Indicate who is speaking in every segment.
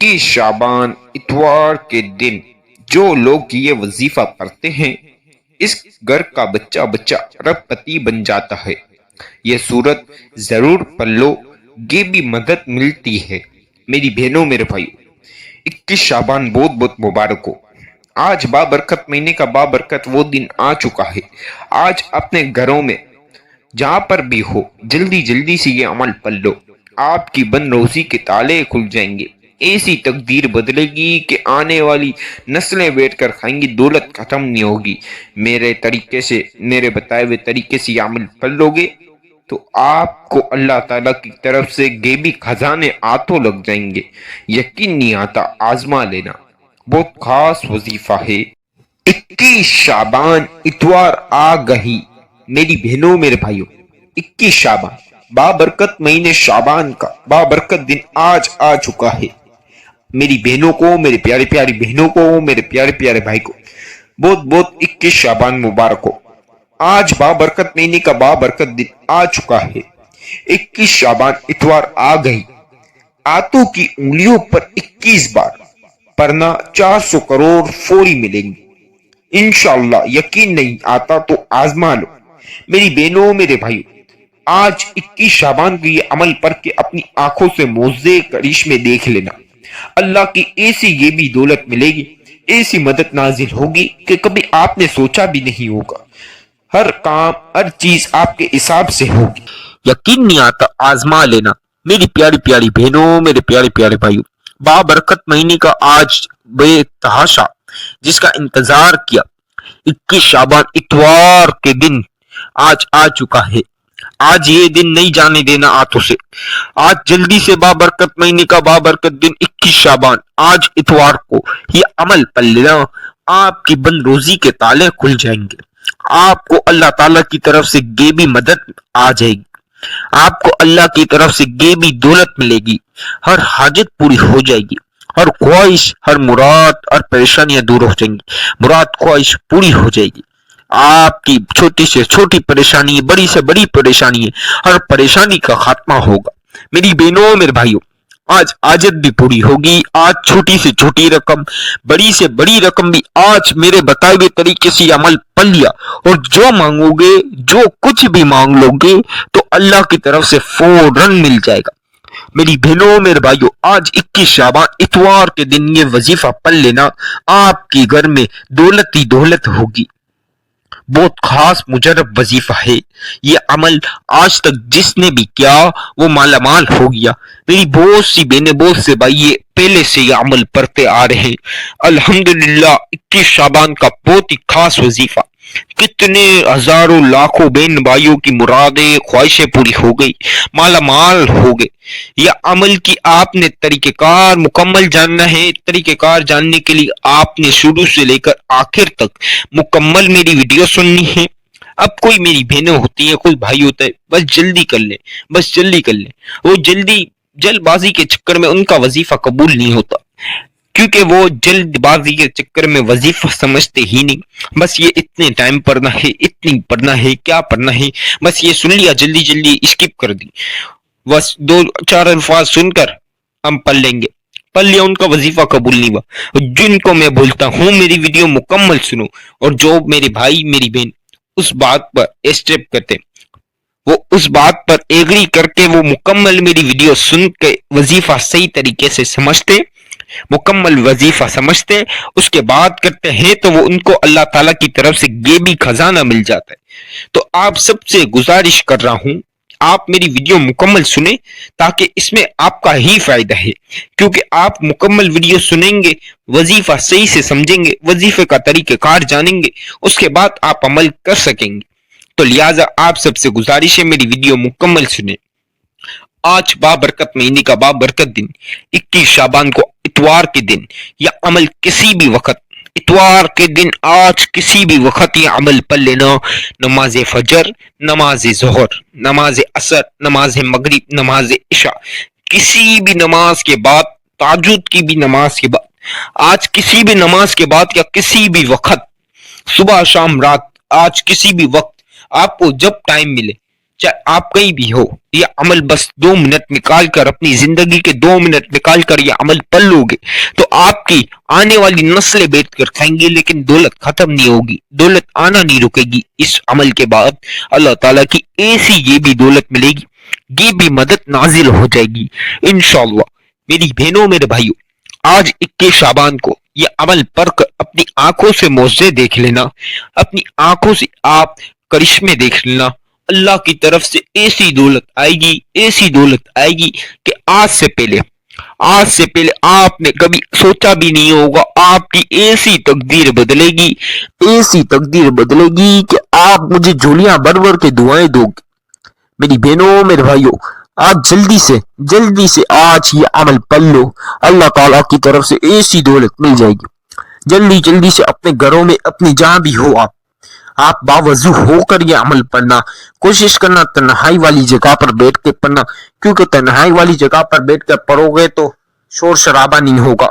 Speaker 1: 21 شعبان اتوار کے دن جو لوگ یہ وظیفہ پڑھتے ہیں اس گھر کا بچہ بچہ ارب پتی بن جاتا ہے۔ یہ صورت ضرور پڑھ لو، یہ بھی مدد ملتی ہے۔ میری بہنوں میرے بھائیو، 21 شعبان بہت بہت مبارک ہو۔ آج بابرکت مہینے کا بابرکت وہ دن آ چکا ہے۔ آج اپنے گھروں میں جہاں پر بھی ہو جلدی جلدی سے یہ عمل پڑھ لو، آپ کی بن روزی کے تالے کھل جائیں گے۔ ایسی تقدیر بدلے گی کہ آنے والی نسلیں بیٹھ کر کھائیں گی، دولت ختم نہیں ہوگی۔ میرے طریقے سے، میرے بتائے ہوئے طریقے سے یہ عمل پڑھ لو گے تو آپ کو اللہ تعالیٰ کی طرف سے غیبی خزانے ہاتھوں لگ جائیں گے۔ یقین نہیں آتا، آزما لینا، بہت خاص وظیفہ ہے۔ 21 شعبان اتوار آ گئی۔ میری بہنوں میرے بھائیوں، 21 شعبان بابرکت مہینے شعبان کا بابرکت دن آج آ چکا ہے۔ میری بہنوں کو، میرے پیارے پیاری بہنوں کو، میرے پیارے پیارے بھائی کو بہت بہت 21 شعبان مبارک ہو۔ آج بابرکت مہینے کا بابرکت دن آ چکا ہے۔ 21 شعبان اتوار آ گئی۔ آتوں کی انگلیوں پر 21 بار پڑھنا 400 کروڑ فوری ملیں گے انشاءاللہ۔ یقین نہیں آتا تو آزما لو۔ میری بہنوں میرے بھائیوں، آج 21 شعبان کی یہ عمل پڑھ کے اپنی آنکھوں سے معجزے کرشمے دیکھ لینا۔ اللہ کی ایسی یہ بھی دولت ملے گی، ایسی مدد نازل ہوگی کہ کبھی آپ نے سوچا بھی نہیں ہوگا۔ ہر کام، ہر چیز آپ کے حساب سے ہوگی۔ یقین نہیں آتا، آزما لینا۔ میری پیاری پیاری بہنوں، میرے پیارے پیارے بھائیوں، بابرکت مہینے کا آج بے تحاشا جس کا انتظار کیا 21 شعبان اتوار کے دن آج آ چکا ہے۔ آج یہ دن نہیں جانے دینا ہاتھوں سے۔ آج جلدی سے بابرکت مہینے کا بابرکت دن 21 شعبان آج اتوار کو یہ عمل پڑھ لینا، آپ کی بند روزی کے تالے کھل جائیں گے۔ آپ کو اللہ تعالیٰ کی طرف سے غیبی مدد آ جائے گی، آپ کو اللہ کی طرف سے غیبی دولت ملے گی، ہر حاجت پوری ہو جائے گی، ہر خواہش، ہر مراد، ہر پریشانیاں دور ہو جائیں گی، مراد خواہش پوری ہو جائے گی۔ آپ کی چھوٹی سے چھوٹی پریشانی، بڑی سے بڑی پریشانی ہے، ہر پریشانی کا خاتمہ ہوگا۔ میری بہنوں میرے بھائیوں، آج حاجت بھی پوری ہوگی۔ آج چھوٹی سے چھوٹی رقم، بڑی سے بڑی رقم بھی آج میرے بتائے ہوئے طریقے سے عمل پڑھ لیا، اور جو مانگو گے، جو کچھ بھی مانگ لو گے تو اللہ کی طرف سے فوراً مل جائے گا۔ میری بہنوں میرے بھائیوں، آج 21 شعبان اتوار کے دن یہ وظیفہ پڑھ لینا، آپ کے گھر میں دولت ہی دولت ہوگی۔ بہت خاص مجرب وظیفہ ہے یہ عمل، آج تک جس نے بھی کیا وہ مالا مال ہو گیا۔ میری بہت سی بہنیں، بہت سے بھائی یہ پہلے سے یہ عمل پڑھتے آ رہے ہیں۔ الحمدللہ 21 شعبان کا بہت ہی خاص وظیفہ، کتنے ہزاروں لاکھوں بہن بھائیوں کی مرادیں، خواہشیں پوری ہو گئی، مالا مال ہو گئے۔ یہ عمل کی آپ نے طریقہ کار مکمل جاننا ہے۔ طریقہ کار جاننے کے لیے آپ نے شروع سے لے کر آخر تک مکمل میری ویڈیو سننی ہے۔ اب کوئی میری بہنیں ہوتی ہیں، کوئی بھائی ہوتا ہے، بس جلدی کر لیں، بس جلدی کر لیں، وہ جلد بازی کے چکر میں ان کا وظیفہ قبول نہیں ہوتا، کیونکہ وہ جلد بازی کے چکر میں وظیفہ سمجھتے ہی نہیں۔ بس یہ اتنے ٹائم پڑھنا ہے، اتنی پڑھنا ہے، کیا پڑھنا ہے، بس یہ سن لیا، جلدی جلدی اسکپ کر دی، بس 2-4 الفاظ سن کر ہم پڑھ لیں گے، پڑھ لیا، ان کا وظیفہ قبول نہیں ہوا۔ جن کو میں بولتا ہوں میری ویڈیو مکمل سنو، اور جو میرے بھائی میری بہن اس بات پر اسٹیپ کرتے، وہ اس بات پر ایگری کر کے وہ مکمل میری ویڈیو سن کے وظیفہ صحیح طریقے سے سمجھتے، مکمل وظیفہ سمجھتے، اس کے بعد کرتے ہیں تو وہ ان کو اللہ تعالیٰ کی طرف سے غیبی خزانہ مل جاتا ہے۔ تو آپ سب سے گزارش کر رہا ہوں، آپ میری ویڈیو مکمل سنیں تاکہ اس میں آپ کا ہی فائدہ ہے، کیونکہ آپ مکمل ویڈیو سنیں گے، وظیفہ صحیح سے سمجھیں گے، وظیفے کا طریقہ کار جانیں گے، اس کے بعد آپ عمل کر سکیں گے۔ تو لہٰذا آپ سب سے گزارش ہے میری ویڈیو مکمل سنیں۔ آج بابرکت مہینے کا بابرکت دن 21 شعبان کو اتوار کے دن یا عمل کسی بھی وقت، اتوار کے دن آج کسی بھی وقت یہ عمل پڑھ لینا۔ نماز فجر، نماز ظہر، نماز عصر، نماز مغرب، نماز عشاء، کسی بھی نماز کے بعد، تہجد کی بھی نماز کے بعد، آج کسی بھی نماز کے بعد یا کسی بھی وقت، صبح شام رات، آج کسی بھی وقت آپ کو جب ٹائم ملے چاہے آپ کہیں بھی ہو، یہ عمل بس 2 منٹ نکال کر، اپنی زندگی کے 2 منٹ نکال کر یہ عمل پڑھ لو گے تو آپ کی آنے والی نسلیں بیٹھ کر کھائیں گے، لیکن دولت ختم نہیں ہوگی، دولت آنا نہیں رکے گی۔ اس عمل کے بعد اللہ تعالیٰ کی ایسی یہ بھی دولت ملے گی، یہ بھی مدد نازل ہو جائے گی انشاءاللہ۔ میری بہنوں میرے بھائیوں، آج 21 شعبان کو یہ عمل پڑھ کر اپنی آنکھوں سے معجزے دیکھ لینا، اپنی آنکھوں سے آپ کرشمے دیکھ لینا۔ اللہ کی طرف سے ایسی دولت آئے گی، ایسی دولت آئے گی کہ آج سے پہلے آپ نے کبھی سوچا بھی نہیں ہوگا۔ آپ کی ایسی تقدیر بدلے گی، ایسی تقدیر بدلے گی کہ آپ مجھے جھولیاں بھر بھر کے دعائیں دو گے۔ میری بہنوں میرے بھائیوں، آج جلدی سے آج یہ عمل پڑھ لو، اللہ تعالیٰ کی طرف سے ایسی دولت مل جائے گی۔ جلدی سے اپنے گھروں میں، اپنی جہاں بھی ہو آپ باوضو ہو کر یہ عمل پڑھنا، کوشش کرنا تنہائی والی جگہ پر بیٹھ کے پڑھنا، کیونکہ تنہائی والی جگہ پر بیٹھ کر پڑھو گے تو شور شرابہ نہیں ہوگا۔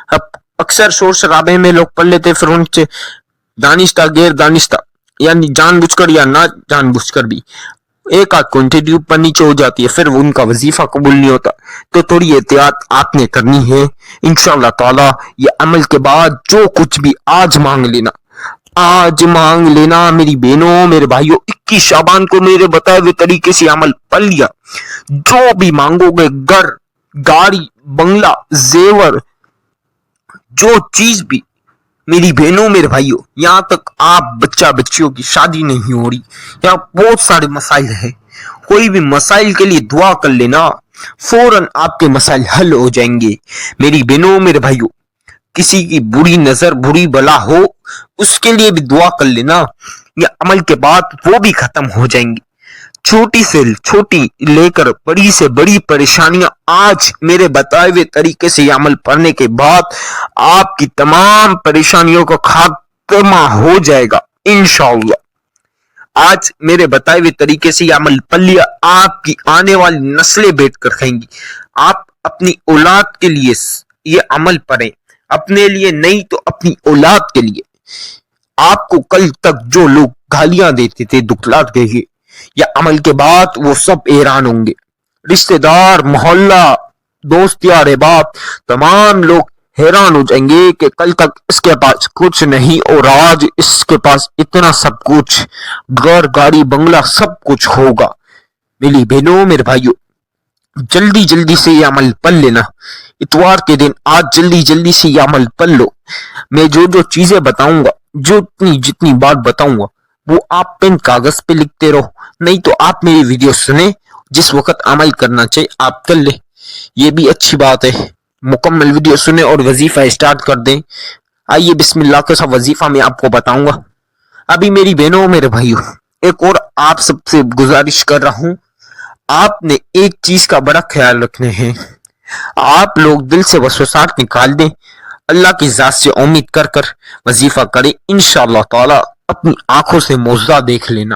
Speaker 1: اب اکثر شور شرابے میں لوگ پڑھ لیتے، پھر ان سے دانستہ غیر دانستہ، یعنی جان بوجھ کر یا نہ جان بوجھ کر بھی ایک آدھ کوانٹٹی اوپر نیچے ہو جاتی ہے، پھر ان کا وظیفہ قبول نہیں ہوتا۔ تو تھوڑی احتیاط آپ نے کرنی ہے انشاءاللہ تعالی۔ یہ عمل کے بعد جو کچھ بھی آج مانگ لینا میری بہنوں میرے بھائیوں۔ 21 شعبان کو میرے بتائے ہوئے طریقے سے عمل پڑھ لیا، جو بھی مانگو گے، گھر، گاڑی، بنگلہ، زیور، جو چیز بھی میری بہنوں میرے بھائیوں، یہاں تک آپ بچیوں کی شادی نہیں ہو رہی، یہاں بہت سارے مسائل ہیں، کوئی بھی مسائل کے لیے دعا کر لینا، فوراً آپ کے مسائل حل ہو جائیں گے میری بہنوں میرے بھائیوں۔ کسی کی بری نظر، بری بلا ہو، اس کے لیے بھی دعا کر لینا، یہ عمل کے بعد وہ بھی ختم ہو جائیں گی۔ چھوٹی سے چھوٹی لے کر بڑی سے بڑی پریشانیاں آج میرے بتائے ہوئے طریقے سے یہ عمل پڑھنے کے بعد آپ کی تمام پریشانیوں کا خاتمہ ہو جائے گا انشاءاللہ۔ آج میرے بتائے ہوئے طریقے سے یہ عمل پڑھ لیا، آپ کی آنے والی نسلیں بیٹھ کر کھائیں گی۔ آپ اپنی اولاد کے لیے یہ عمل پڑھیں، اپنے لیے نہیں تو اپنی اولاد کے لیے۔ آپ کو کل تک جو لوگ گالیاں دیتے تھے، دکھلاتے گئے، یا عمل کے بعد وہ سب حیران ہوں گے، رشتہ دار، محلہ، دوست، یار، احباب، تمام لوگ حیران ہو جائیں گے کہ کل تک اس کے پاس کچھ نہیں اور آج اس کے پاس اتنا سب کچھ، گھر، گاڑی، بنگلہ، سب کچھ ہوگا۔ میری بہنوں میرے بھائیوں، جلدی سے یہ عمل پڑھ لینا، اتوار کے دن آج جلدی سے یہ عمل پڑھ لو۔ میں جو چیزیں بتاؤں گا، جتنی بات بتاؤں گا، وہ آپ پین کاغذ پہ لکھتے رہو، نہیں تو آپ میری ویڈیو سنیں، جس وقت عمل کرنا چاہیے آپ کر لیں، یہ بھی اچھی بات ہے۔ مکمل ویڈیو سنیں اور وظیفہ اسٹارٹ کر دیں۔ آئیے بسم اللہ کے ساتھ وظیفہ میں آپ کو بتاؤں گا۔ ابھی میری بہنوں میرے بھائیوں، ایک اور آپ سب سے گزارش کر رہا ہوں، آپ نے ایک چیز کا بڑا خیال رکھنا ہے، آپ لوگ دل سے وسوسات نکال دیں، اللہ کی ذات سے امید کر کر وظیفہ کریں انشاءاللہ تعالی۔ اپنی آنکھوں سے معجزہ دیکھ لینا،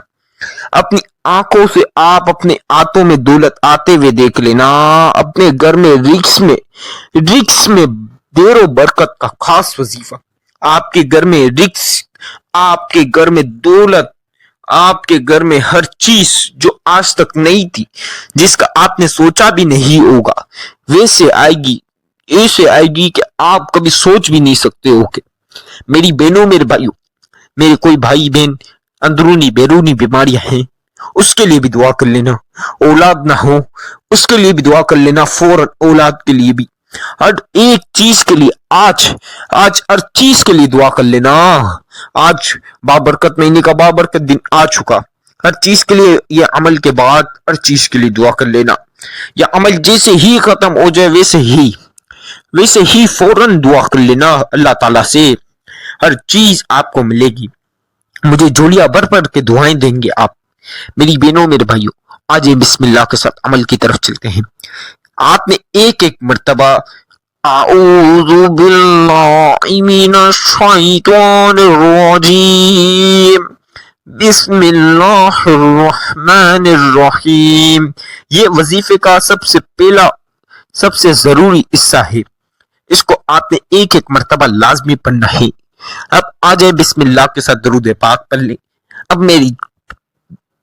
Speaker 1: اپنی آنکھوں سے آپ اپنے ہاتھوں میں دولت آتے ہوئے دیکھ لینا، اپنے گھر میں رزق میں دیر و برکت کا خاص وظیفہ، آپ کے گھر میں رزق، آپ کے گھر میں دولت، آپ کے گھر میں ہر چیز جو آج تک نہیں تھی، جس کا آپ نے سوچا بھی نہیں ہوگا، ویسے آئے گی، ایسے آئے گی کہ آپ کبھی سوچ بھی نہیں سکتے ہو کہ۔ میری بہنوں میرے بھائیوں، میرے کوئی بھائی بہن اندرونی بیرونی بیماریاں ہیں، اس کے لیے بھی دعا کر لینا، اولاد نہ ہو اس کے لیے بھی دعا کر لینا، فوراً اولاد کے لیے بھی، ہر ایک چیز کے لیے آج ہر چیز کے لیے دعا کر لینا۔ آج بابرکت مہینے کا بابرکت دن آ چکا، ہر چیز کے لیے یہ عمل کے بعد ہر چیز کے لیے دعا کر لینا۔ یہ عمل جیسے ہی ختم ہو جائے ویسے ہی فوراً دعا کر لینا، اللہ تعالیٰ سے ہر چیز آپ کو ملے گی، مجھے جھولیاں بھر بھر کے دعائیں دیں گے آپ۔ میری بہنوں میرے بھائیوں، آج بسم اللہ کے ساتھ عمل کی طرف چلتے ہیں۔ آپ نے ایک مرتبہ اعوذ باللہ من الشیطان الرجیم بسم اللہ الرحمن الرحیم، یہ وظیفے کا سب سے پہلا، سب سے ضروری حصہ ہے، اس کو آپ نے ایک مرتبہ لازمی پڑھنا ہے۔ اب آ جائے بسم اللہ کے ساتھ درود پاک پڑھ لیں۔ اب میری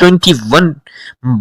Speaker 2: 21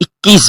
Speaker 2: 21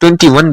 Speaker 2: 21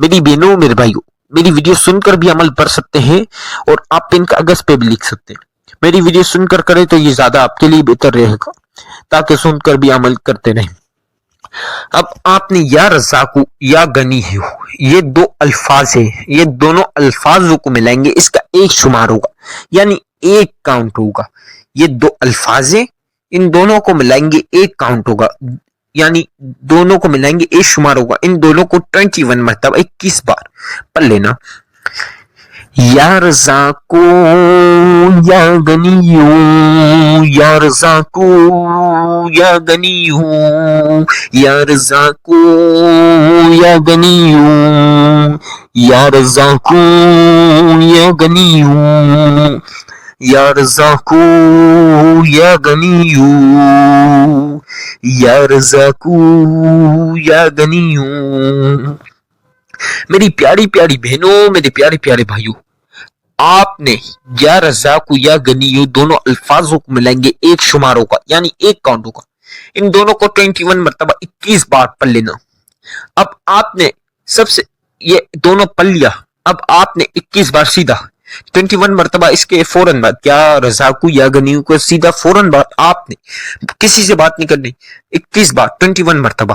Speaker 2: میری بہنوں میرے بھائیوں، میری ویڈیو سن کر بھی عمل کر سکتے ہیں اور آپ پین کاغذ پہ بھی لکھ سکتے ہیں. میری ویڈیو سن کر کریں تو یہ زیادہ آپ کے لیے بہتر رہے گا، تاکہ سن کر بھی عمل کرتے رہیں. اب آپ نے یا رزاق یا غنی ہو، یہ دو الفاظ ہیں، یہ دونوں الفاظوں کو ملائیں گے، اس کا ایک شمار ہوگا، یعنی ایک کاؤنٹ ہوگا. یہ دو الفاظ ہیں، ان دونوں کو ملائیں گے ایک کاؤنٹ ہوگا، یعنی دونوں کو ملائیں گے ایک شمار ہوگا. ان دونوں کو 21 مرتبہ 21 بار پڑھ لینا. یا رزاق یا غنی یا رزاق یا غنی یا رزاق یا غنی یا رزاق یا غنی یا رزاق یا غنی یا رزاق یا غنی. میری پیاری پیاری بہنوں، میرے پیارے پیارے بھائیوں، آپ نے یا رزاق یا غنی دونوں الفاظوں کو ملائیں گے ایک شمار ہوگا، یعنی ایک کاؤنٹ ہوگا. ان دونوں کو 21 مرتبہ 21 بار پڑھ لینا. اب آپ نے سب سے یہ دونوں پڑھ لیا، اب آپ نے 21 بار سیدھا 21 مرتبہ اس کے فوراً بعد یا رزاق یا غنی کو سیدھا فوراً بعد آپ نے کسی سے بات نہیں کرنی، 21 بار 21 مرتبہ.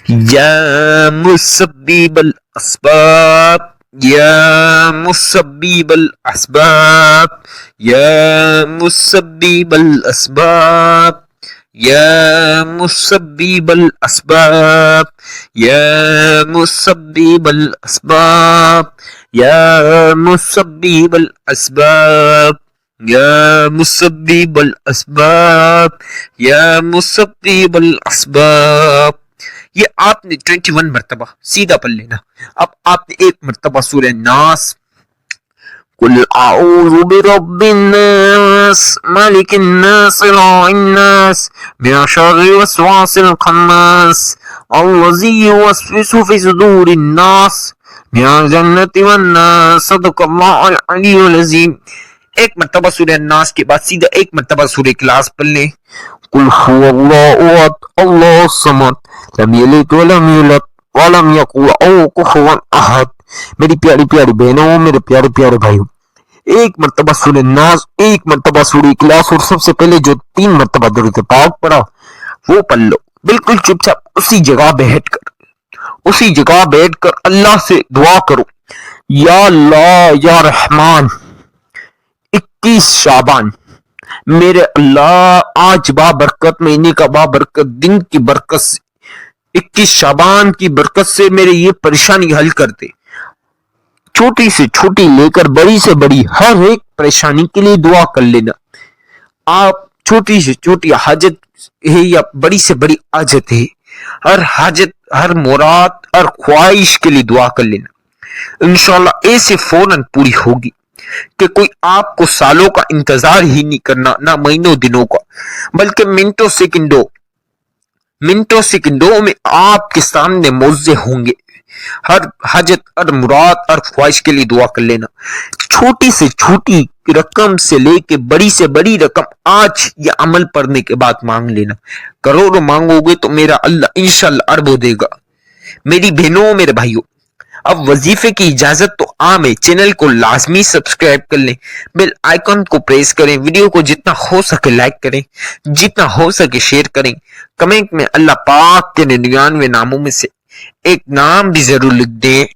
Speaker 2: یا مسبب الاسباب یا مسبب الاسباب یا مسبب الاسباب یا مسبب الاسباب یا مسبب الاسباب یا مسبب الاسباب یا مسبب الاسباب یا مسبب الاسباب. یہ آپ نے 21 مرتبہ سیدھا پڑھ لینا. اب آپ نے ایک مرتبہ سورہ ناس، قل اعوذ برب الناس ملک الناس اله الناس من شر الوسواس الخناس الذي يوسوس في صدور الناس من الجنة والناس. صدق اللہ العلی العظیم. ایک مرتبہ سورہ ناس کے بعد سیدھا ایک مرتبہ سورہ اخلاص پڑھ لیں. قل هو الله احد الله الصمد لم یلد ولم یولد ولم یکن له کفوا احد. میری پیاری پیاری بہنوں، میرے پیارے پیارے بھائیوں، ایک مرتبہ سورہ ناس، ایک مرتبہ سورہ اخلاص، اور سب سے پہلے جو 3 مرتبہ درود پاک پڑھا وہ پڑھ لو. بالکل چپ چاپ اسی جگہ بیٹھ کر اللہ سے دعا کرو، یا اللہ یا رحمان 21 شعبان میرے اللہ آج بابرکت مہینے کا بابرکت دن کی برکت سے 21 شعبان کی برکت سے میرے یہ پریشانی حل کر دے. چھوٹی سے چھوٹی لے کر بڑی سے بڑی ہر ایک پریشانی کے لیے دعا کر لینا. آپ چھوٹی سے چھوٹی حاجت ہے یا بڑی سے بڑی حاجت ہے، ہر حاجت، ہر مراد، ہر خواہش کے لیے دعا کر لینا. انشاءاللہ ایسے فوراً پوری ہوگی کہ کوئی آپ کو سالوں کا انتظار ہی نہیں کرنا، نہ مہینوں دنوں کا، بلکہ منٹوں سیکنڈوں میں آپ کے سامنے موزے ہوں گے. ہر حاجت، ہر مراد، ہر خواہش کے لیے دعا کر لینا. چھوٹی سے چھوٹی رقم سے لے کے بڑی سے بڑی رقم آج یہ عمل پڑھنے کے بعد مانگ لینا. کروڑوں مانگو گے تو میرا اللہ انشاءاللہ اربوں دے گا. میری بہنوں، میرے بھائیوں، اب وظیفے کی اجازت تو عام ہے. چینل کو لازمی سبسکرائب کر لیں، بیل آئیکن کو پریس کریں، ویڈیو کو جتنا ہو سکے لائک کریں، جتنا ہو سکے شیئر کریں. کمنٹ میں اللہ پاک کے 99 ناموں میں سے ایک نام بھی ضرور لکھ دیں.